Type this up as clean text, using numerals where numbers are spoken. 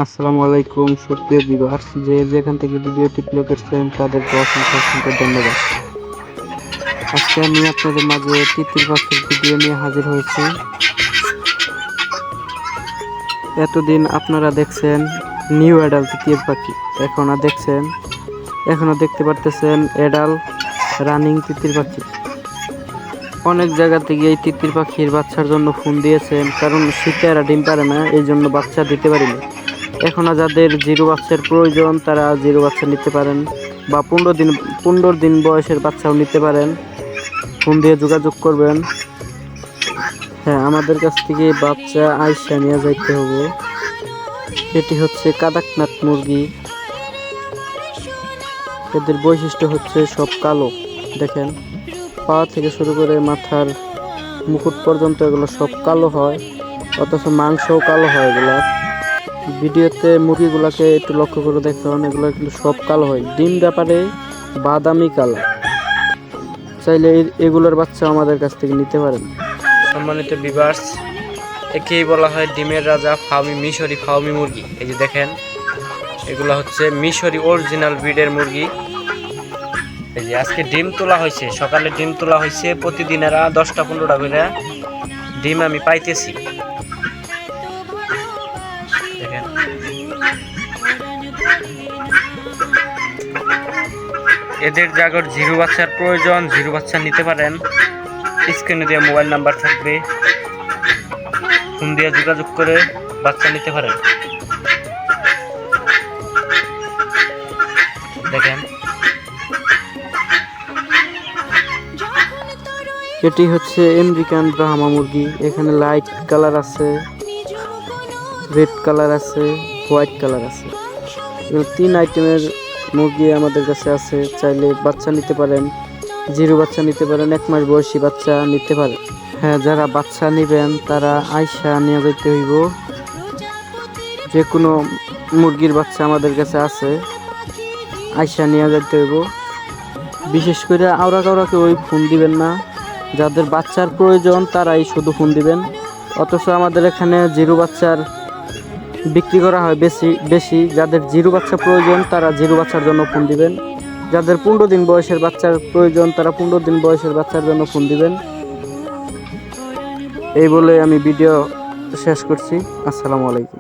আসসালামু আলাইকুম সুপ্রিয় ভিউয়ার্স, যে যেখান থেকে ভিডিওটি প্লে করছেন তাদেরকে অসংখ্য ধন্যবাদ। আজকে আমি আপনাদের মাঝে তিতির পাখির ভিডিও নিয়ে হাজির হয়েছি। এতদিন আপনারা দেখছেন নিউ অ্যাডাল তিতির পাখি, এখনো দেখতে পারতেছেন অ্যাডাল রানিং তিতির পাখি। অনেক জায়গা থেকে এই তিতির পাখির বাচ্চার জন্য ফোন দিয়েছেন, কারণ শীতে এরা ডিম পারে না, এই জন্য বাচ্চা দিতে পারিনি। এখনও যাদের জিরো বাচ্চার প্রয়োজন তারা জিরো বাচ্চা নিতে পারেন, বা 15 দিন বয়সের বাচ্চাও নিতে পারেন। ফোন দিয়ে যোগাযোগ করবেন। হ্যাঁ, আমাদের কাছ থেকে বাচ্চা আইসা নিয়ে যাইতে হবে। এটি হচ্ছে কাদাকনাথ মুরগি। এদের বৈশিষ্ট্য হচ্ছে সব কালো। দেখেন, পা থেকে শুরু করে মাথার মুকুট পর্যন্ত এগুলো সব কালো হয়, অথচ মাংসও কালো হয়। এগুলা ভিডিওতে মুরগিগুলোকে একটু লক্ষ্য করে দেখুন, এগুলো কিন্তু সব কালো হয়, ডিম ব্যাপারে বাদামি কালার। চাইলে এগুলোর বাচ্চা আমাদের কাছ থেকে নিতে পারেন। সম্মানিত ভিউয়ার্স, একেই বলা হয় ডিমের রাজা মিশরি ফাউমি মুরগি। এই যে দেখেন, এগুলো হচ্ছে মিশরি অরিজিনাল ব্রিডের মুরগি। এই যে আজকে ডিম তোলা হয়েছে, সকালে ডিম তোলা হয়েছে। প্রতিদিন এরা 10টা-15টা করে ডিম আমি পাইতেছি। দেখেন, এদের জায়গার জিরো বাচ্চার প্রয়োজন, জিরো বাচ্চা নিতে পারেন। স্ক্রিনে দেওয়া মোবাইল নাম্বার থাকবে, ফোন দিয়ে যোগাযোগ করে বাচ্চা নিতে পারেন। দেখেন, এটি হচ্ছে আমেরিকান ব্রাহ্মা মুরগি। এখানে লাইট কালার আছে, রেড কালার আছে, হোয়াইট কালার আছে। 3 আইটেমের মুরগি আমাদের কাছে আছে। চাইলে বাচ্চা নিতে পারেন, জিরো বাচ্চা নিতে পারেন, 1 মাস বয়সী বাচ্চা নিতে পারেন। হ্যাঁ, যারা বাচ্চা নেবেন তারা আইসা নিয়ে যেতে হইব। যে কোনো মুরগির বাচ্চা আমাদের কাছে আছে, আইসা নিয়ে যেতে হইব। বিশেষ করে কাউরাকে ওই ফোন দিবেন না, যাদের বাচ্চার প্রয়োজন তারাই শুধু ফোন দিবেন। অথচ আমাদের এখানে জিরো বাচ্চার বিক্রি করা হয় বেশি। যাদের জিরো বাচ্চা প্রয়োজন তারা জিরো বাচ্চার জন্য ফোন দিবেন। যাদের 15 দিন বয়সের বাচ্চার প্রয়োজন তারা 15 দিন বয়সের বাচ্চার জন্য ফোন দিবেন। এই বলে আমি ভিডিও শেষ করছি। আসসালামু আলাইকুম।